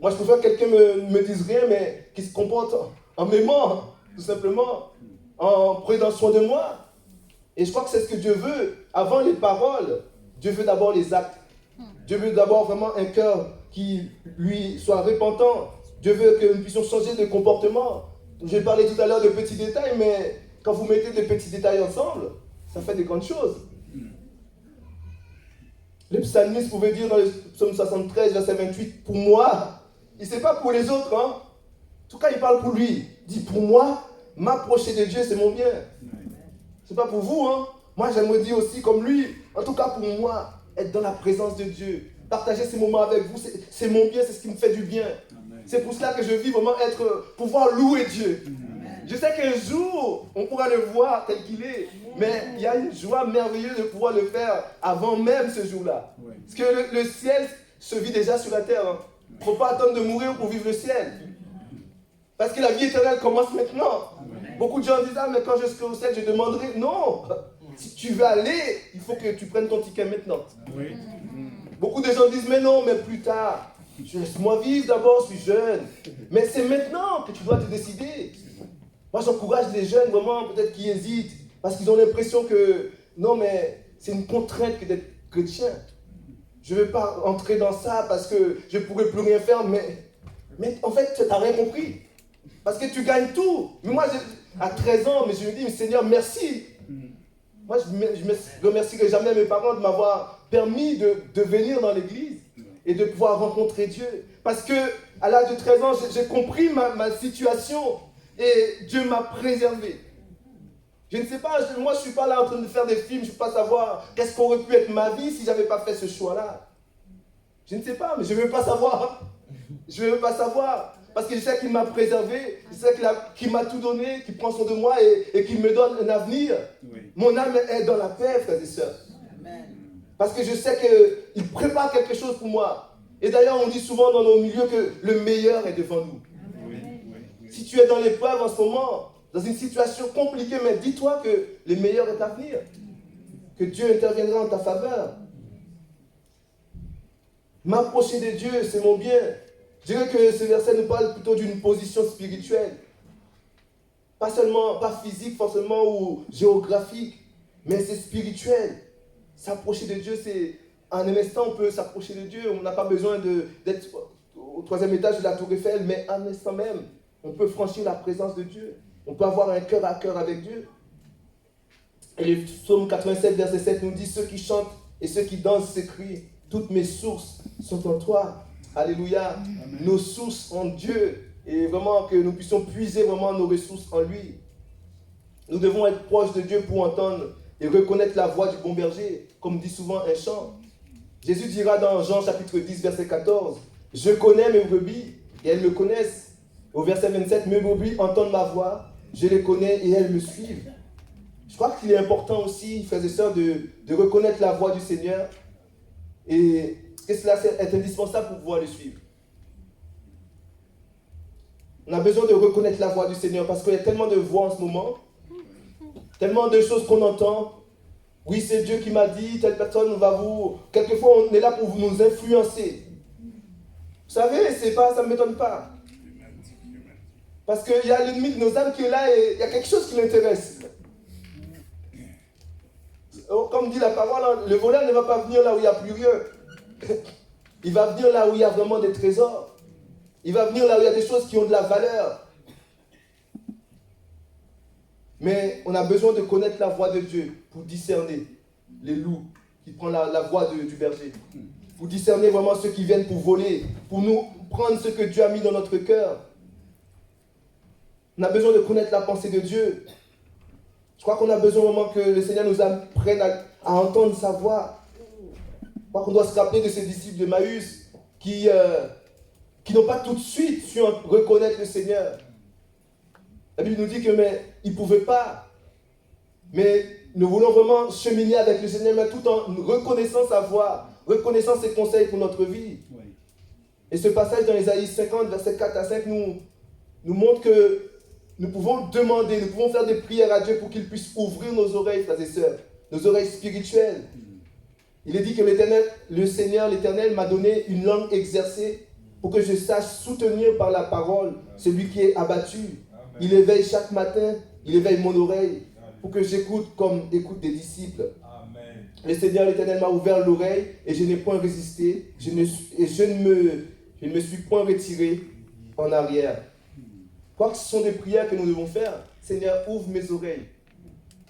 Moi, je préfère que quelqu'un me dise rien, mais qui se comporte en m'aimant, tout simplement, en prenant soin de moi. Et je crois que c'est ce que Dieu veut. Avant les paroles, Dieu veut d'abord les actes. Dieu veut d'abord vraiment un cœur qui lui soit repentant. Dieu veut que nous puissions changer de comportement. J'ai parlé tout à l'heure de petits détails, mais quand vous mettez des petits détails ensemble, ça fait des grandes choses. Le psalmiste pouvait dire dans le psaume 73, verset 28, pour moi, il ne sait pas pour les autres, hein. En tout cas, il parle pour lui. Il dit, pour moi, m'approcher de Dieu, c'est mon bien. C'est pas pour vous, hein. Moi, j'aimerais dire aussi comme lui, en tout cas pour moi, être dans la présence de Dieu, partager ces moments avec vous, c'est mon bien, c'est ce qui me fait du bien. Amen. C'est pour cela que je vis vraiment pouvoir louer Dieu. Amen. Je sais qu'un jour, on pourra le voir tel qu'il est, mais il y a une joie merveilleuse de pouvoir le faire avant même ce jour-là. Oui. Parce que le ciel se vit déjà sur la terre. Il ne faut pas attendre de mourir pour vivre le ciel. Parce que la vie éternelle commence maintenant. Amen. Beaucoup de gens disent, ah mais quand je serai au ciel, je demanderai. Non, si tu veux aller, il faut que tu prennes ton ticket maintenant. Oui. Beaucoup de gens disent, mais non, mais plus tard. Laisse-moi vivre d'abord, je suis jeune. Mais c'est maintenant que tu dois te décider. Moi, j'encourage les jeunes, vraiment, peut-être qui hésitent, parce qu'ils ont l'impression que, non, mais c'est une contrainte que d'être chrétien. Je ne veux pas entrer dans ça parce que je ne pourrai plus rien faire, mais en fait, tu n'as rien compris. Parce que tu gagnes tout. Mais moi, à 13 ans, mais je me dis, Seigneur, merci. Moi, je ne remercierai jamais mes parents de m'avoir permis de venir dans l'église et de pouvoir rencontrer Dieu. Parce qu'à l'âge de 13 ans, j'ai compris ma situation et Dieu m'a préservé. Je ne sais pas, moi je ne suis pas là en train de faire des films, je ne peux pas savoir qu'est-ce qu'aurait pu être ma vie si je n'avais pas fait ce choix-là. Je ne sais pas, mais je ne veux pas savoir. Je ne veux pas savoir. Parce que je sais qu'il m'a préservé, je sais qu'il m'a tout donné, qu'il prend soin de moi et qu'il me donne un avenir. Oui. Mon âme est dans la paix, frères et sœurs. Amen. Parce que je sais qu'il prépare quelque chose pour moi. Et d'ailleurs, on dit souvent dans nos milieux que le meilleur est devant nous. Oui. Oui. Si tu es dans l'épreuve en ce moment, dans une situation compliquée, mais dis-toi que le meilleur est à venir. Que Dieu interviendra en ta faveur. M'approcher de Dieu, c'est mon bien. Je dirais que ce verset nous parle plutôt d'une position spirituelle. Pas seulement, pas physique forcément ou géographique, mais c'est spirituel. S'approcher de Dieu, c'est en un instant on peut s'approcher de Dieu. On n'a pas besoin d'être au 3e étage de la Tour Eiffel, mais en un instant même, on peut franchir la présence de Dieu. On peut avoir un cœur à cœur avec Dieu. Et le psaume 87, verset 7 nous dit, ceux qui chantent et ceux qui dansent s'écrient, toutes mes sources sont en toi. Alléluia. Amen. Nos sources en Dieu. Et vraiment que nous puissions puiser vraiment nos ressources en lui. Nous devons être proches de Dieu pour entendre et reconnaître la voix du bon berger, comme dit souvent un chant. Jésus dira dans Jean chapitre 10, verset 14, « Je connais mes brebis et elles me connaissent. » Au verset 27, « Mes brebis entendent ma voix, je les connais et elles me suivent. » Je crois qu'il est important aussi, frères et sœurs, de reconnaître la voix du Seigneur et que cela est indispensable pour pouvoir le suivre. On a besoin de reconnaître la voix du Seigneur parce qu'il y a tellement de voix en ce moment, tellement de choses qu'on entend. Oui, c'est Dieu qui m'a dit, telle personne va vous... Quelquefois, on est là pour nous influencer. Vous savez, ça ne m'étonne pas. Parce qu'il y a l'ennemi de nos âmes qui est là et il y a quelque chose qui l'intéresse. Comme dit la parole, le voleur ne va pas venir là où il n'y a plus rien. Il va venir là où il y a vraiment des trésors. Il va venir là où il y a des choses qui ont de la valeur. Mais on a besoin de connaître la voix de Dieu pour discerner les loups qui prennent la voix du berger. pour discerner vraiment ceux qui viennent pour voler, pour nous prendre ce que Dieu a mis dans notre cœur. On a besoin de connaître la pensée de Dieu. Je crois qu'on a besoin vraiment que le Seigneur nous apprenne à entendre sa voix. Je crois qu'on doit se rappeler de ces disciples de Maüs qui n'ont pas tout de suite su reconnaître le Seigneur. La Bible nous dit que mais ils ne pouvaient pas. Mais nous voulons vraiment cheminer avec le Seigneur, mais tout en reconnaissant sa voix, reconnaissant ses conseils pour notre vie. Oui. Et ce passage dans Ésaïe 50, versets 4 à 5, nous montre que nous pouvons demander, nous pouvons faire des prières à Dieu pour qu'il puisse ouvrir nos oreilles, frères et sœurs, nos oreilles spirituelles. Il est dit que le Seigneur, l'Éternel, m'a donné une langue exercée pour que je sache soutenir par la parole celui qui est abattu. Amen. Il éveille chaque matin, il éveille mon oreille pour que j'écoute comme écoute des disciples. Amen. Le Seigneur, l'Éternel, m'a ouvert l'oreille et je n'ai point résisté je ne me suis point retiré en arrière. Je crois que ce sont des prières que nous devons faire. Seigneur, ouvre mes oreilles,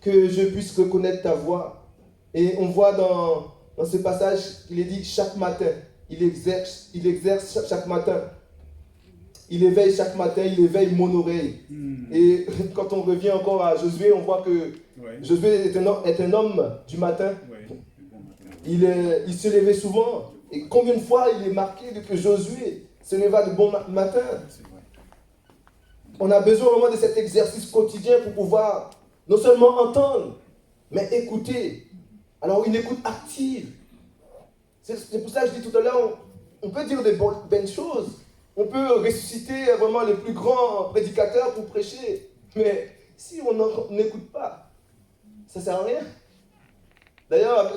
que je puisse reconnaître ta voix. Et on voit dans ce passage qu'il est dit chaque matin, il exerce chaque matin. Il éveille chaque matin, il éveille mon oreille. Et quand on revient encore à Josué, on voit que Josué est un homme du matin. Il se levait souvent. Et combien de fois il est marqué que Josué se leva de bon matin. On a besoin vraiment de cet exercice quotidien pour pouvoir non seulement entendre, mais écouter. Alors une écoute active. C'est pour ça que je dis tout à l'heure, on peut dire des bonnes choses. On peut ressusciter vraiment les plus grands prédicateurs pour prêcher. Mais si on n'écoute pas, ça ne sert à rien. D'ailleurs,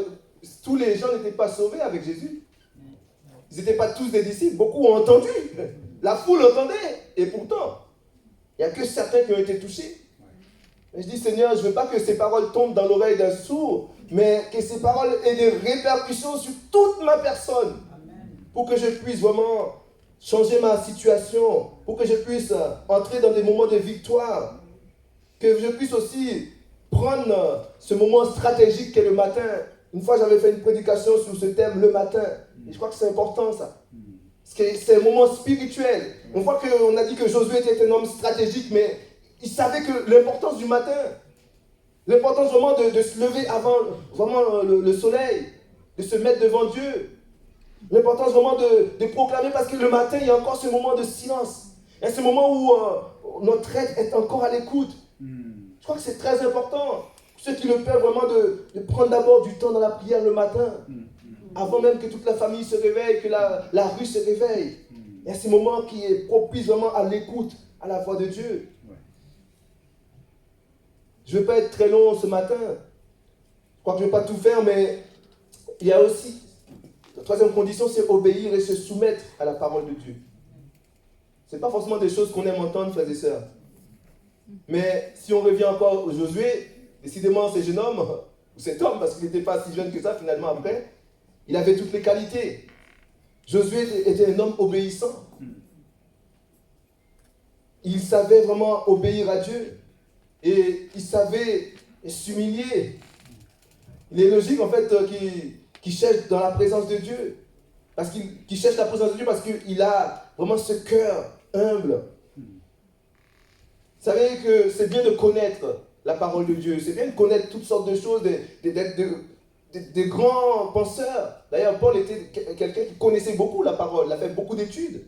tous les gens n'étaient pas sauvés avec Jésus. Ils n'étaient pas tous des disciples. Beaucoup ont entendu. La foule entendait. Et pourtant, il n'y a que certains qui ont été touchés. Et je dis, Seigneur, je ne veux pas que ces paroles tombent dans l'oreille d'un sourd, mais que ces paroles aient des répercussions sur toute ma personne. Pour que je puisse vraiment changer ma situation, pour que je puisse entrer dans des moments de victoire, que je puisse aussi prendre ce moment stratégique qu'est le matin. Une fois, j'avais fait une prédication sur ce thème, le matin. Et je crois que c'est important, ça. Parce que c'est un moment spirituel. On voit qu'on a dit que Josué était un homme stratégique, mais il savait que l'importance du matin, l'importance vraiment de se lever avant vraiment le soleil, de se mettre devant Dieu, l'importance vraiment de proclamer, parce que le matin, il y a encore ce moment de silence. Il y a ce moment où notre être est encore à l'écoute. Je crois que c'est très important. Ceux qui le peuvent vraiment de prendre d'abord du temps dans la prière le matin, avant même que toute la famille se réveille, que la rue se réveille. Il y a ce moment qui est propice vraiment à l'écoute, à la voix de Dieu. Je ne veux pas être très long ce matin. Je crois que je ne vais pas tout faire, mais il y a aussi, la troisième condition, c'est obéir et se soumettre à la parole de Dieu. Ce n'est pas forcément des choses qu'on aime entendre, frères et sœurs. Mais si on revient encore au Josué, décidément, ce jeune homme, ou cet homme, parce qu'il n'était pas si jeune que ça finalement après, il avait toutes les qualités. Josué était un homme obéissant. Il savait vraiment obéir à Dieu. Et il savait s'humilier. Il est logique en fait qu'il cherche dans la présence de Dieu. Qu'il cherche la présence de Dieu parce qu'il a vraiment ce cœur humble. Vous savez que c'est bien de connaître la parole de Dieu. C'est bien de connaître toutes sortes de choses, des grands penseurs. D'ailleurs, Paul était quelqu'un qui connaissait beaucoup la parole. Il a fait beaucoup d'études.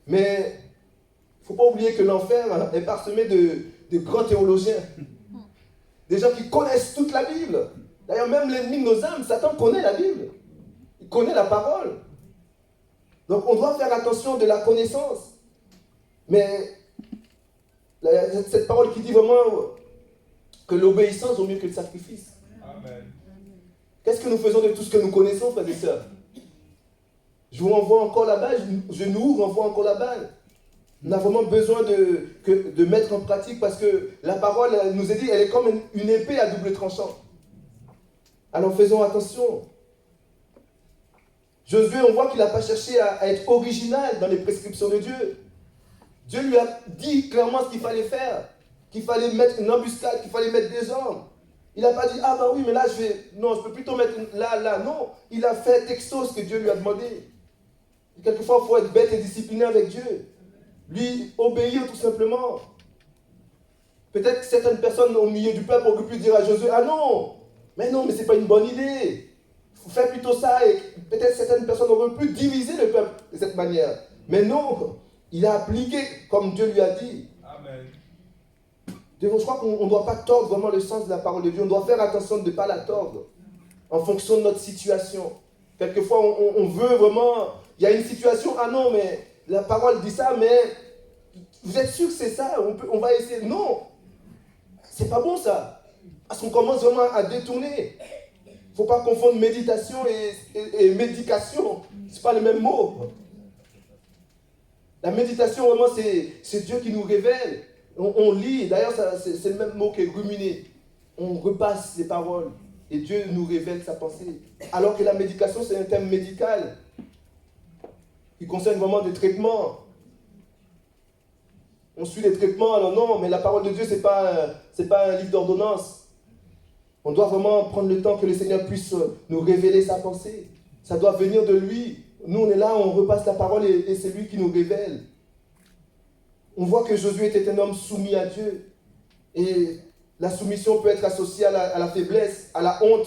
Mais il ne faut pas oublier que l'enfer est parsemé de grands théologiens. Des gens qui connaissent toute la Bible. D'ailleurs, même l'ennemi de nos âmes, Satan connaît la Bible. Il connaît la parole. Donc, on doit faire attention de la connaissance. Mais cette parole qui dit vraiment que l'obéissance vaut mieux que le sacrifice. Amen. Qu'est-ce que nous faisons de tout ce que nous connaissons, frères et sœurs? Je vous renvoie encore la balle, je nous renvoie encore la balle. On a vraiment besoin de mettre en pratique parce que la parole elle nous est dit, elle est comme une épée à double tranchant. Alors faisons attention. Josué, on voit qu'il n'a pas cherché à être original dans les prescriptions de Dieu. Dieu lui a dit clairement ce qu'il fallait faire, qu'il fallait mettre une embuscade, qu'il fallait mettre des hommes. Il n'a pas dit, ah bah oui, mais là, non, je peux plutôt mettre là. Non, il a fait texto ce que Dieu lui a demandé. Et quelquefois, il faut être bête et discipliné avec Dieu. Lui, obéir tout simplement. Peut-être que certaines personnes au milieu du peuple auraient pu dire à Josué, ah non, mais ce n'est pas une bonne idée. Fais plutôt ça. Et peut-être certaines personnes auraient pu diviser le peuple de cette manière. Mais non, il a appliqué comme Dieu lui a dit. Amen. Je crois qu'on ne doit pas tordre vraiment le sens de la parole de Dieu. On doit faire attention de ne pas la tordre en fonction de notre situation. Quelquefois, on veut vraiment... Il y a une situation, ah non, mais la parole dit ça, mais vous êtes sûr que c'est ça? On va essayer. Non, c'est pas bon ça. Parce qu'on commence vraiment à détourner. Il ne faut pas confondre méditation et médication. Ce n'est pas le même mot. La méditation, vraiment, c'est Dieu qui nous révèle. On lit, d'ailleurs, c'est le même mot que ruminer. On repasse les paroles et Dieu nous révèle sa pensée. Alors que la médication, c'est un thème médical qui concerne vraiment des traitements. On suit les traitements, alors non, mais la parole de Dieu, c'est pas un livre d'ordonnance. On doit vraiment prendre le temps que le Seigneur puisse nous révéler sa pensée. Ça doit venir de lui. Nous, on est là, on repasse la parole et c'est lui qui nous révèle. On voit que Josué était un homme soumis à Dieu. Et la soumission peut être associée à la faiblesse, à la honte.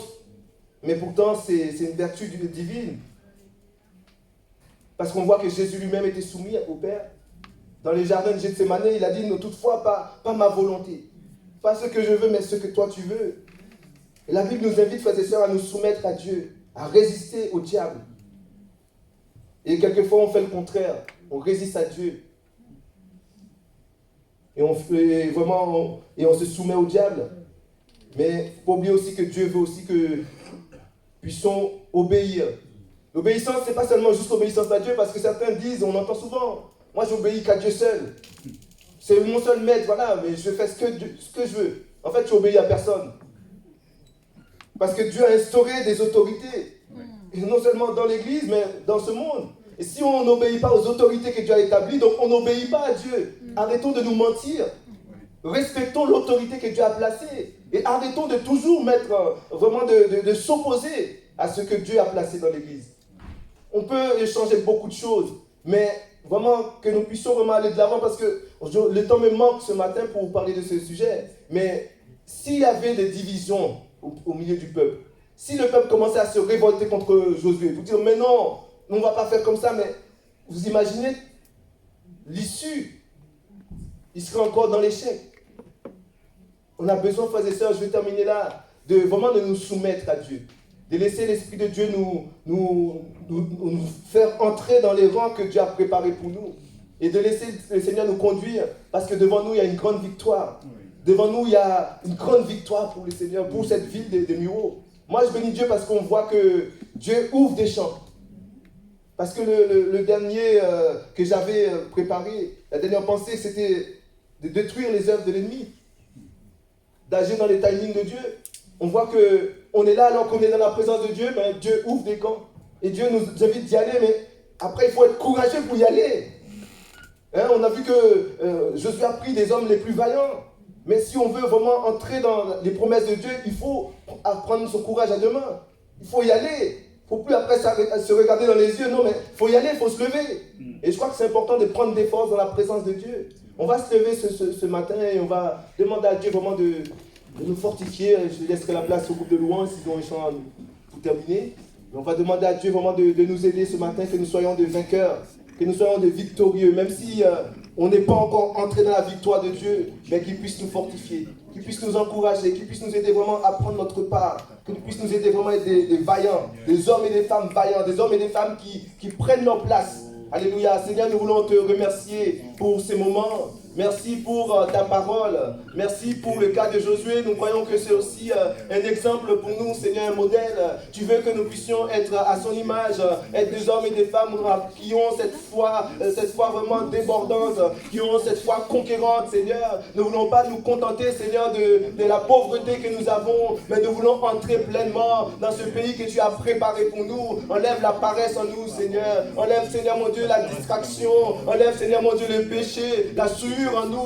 Mais pourtant, c'est une vertu divine. Parce qu'on voit que Jésus lui-même était soumis au Père. Dans les jardins de Gethsémane, il a dit, non, toutefois, pas ma volonté. Pas ce que je veux, mais ce que toi tu veux. Et la Bible nous invite, frères et sœurs, à nous soumettre à Dieu, à résister au diable. Et quelquefois, on fait le contraire. On résiste à Dieu. Et on se soumet au diable. Mais il ne faut pas oublier aussi que Dieu veut aussi que nous puissions obéir. L'obéissance, ce n'est pas seulement juste l'obéissance à Dieu, parce que certains disent, on entend souvent, moi j'obéis qu'à Dieu seul. C'est mon seul maître, voilà, mais je fais ce que je veux. En fait, tu obéis à personne. Parce que Dieu a instauré des autorités. Et non seulement dans l'Église, mais dans ce monde. Et si on n'obéit pas aux autorités que Dieu a établies, donc on n'obéit pas à Dieu. Arrêtons de nous mentir. Respectons l'autorité que Dieu a placée. Et arrêtons de toujours vraiment de s'opposer à ce que Dieu a placé dans l'Église. On peut échanger beaucoup de choses, mais vraiment que nous puissions vraiment aller de l'avant, parce que le temps me manque ce matin pour vous parler de ce sujet. Mais s'il y avait des divisions au milieu du peuple, si le peuple commençait à se révolter contre Josué, vous dire, mais non, on ne va pas faire comme ça, mais vous imaginez l'issue, il serait encore dans l'échec. On a besoin, frères et sœurs, je vais terminer là, de nous soumettre à Dieu, de laisser l'Esprit de Dieu nous faire entrer dans les rangs que Dieu a préparés pour nous, et de laisser le Seigneur nous conduire, parce que devant nous, il y a une grande victoire. Devant nous, il y a une grande victoire pour le Seigneur, pour cette ville de Muro. Moi, je bénis Dieu parce qu'on voit que Dieu ouvre des champs. Parce que le dernier que j'avais préparé, la dernière pensée, c'était de détruire les œuvres de l'ennemi, d'agir dans les timings de Dieu. On voit qu'on est là alors qu'on est dans la présence de Dieu, mais Dieu ouvre des camps. Et Dieu nous invite d'y aller, mais après il faut être courageux pour y aller. Hein, on a vu que Josué a pris des hommes les plus vaillants. Mais si on veut vraiment entrer dans les promesses de Dieu, il faut prendre son courage à deux mains. Il faut y aller. Il ne faut plus après se regarder dans les yeux. Non, mais il faut y aller, il faut se lever. Et je crois que c'est important de prendre des forces dans la présence de Dieu. On va se lever ce matin et on va demander à Dieu vraiment de nous fortifier. Je laisserai la place au groupe de louanges s'ils ont un chant pour terminer. Mais on va demander à Dieu vraiment de nous aider ce matin, que nous soyons des vainqueurs, que nous soyons des victorieux, même si on n'est pas encore entré dans la victoire de Dieu, mais qu'il puisse nous fortifier, qu'il puisse nous encourager, qu'il puisse nous aider vraiment à prendre notre part, qu'il puisse nous aider vraiment à être des vaillants, des hommes et des femmes vaillants, des hommes et des femmes qui prennent leur place. Alléluia. Seigneur, nous voulons te remercier pour ces moments. Merci pour ta parole. Merci pour le cas de Josué. Nous croyons que c'est aussi un exemple pour nous, Seigneur, un modèle. Tu veux que nous puissions être à son image, être des hommes et des femmes qui ont cette foi vraiment débordante, qui ont cette foi conquérante, Seigneur. Nous ne voulons pas nous contenter, Seigneur, de la pauvreté que nous avons, mais nous voulons entrer pleinement dans ce pays que tu as préparé pour nous. Enlève la paresse en nous, Seigneur. Enlève, Seigneur mon Dieu, la distraction. Enlève, Seigneur mon Dieu, le péché, la souillure en nous.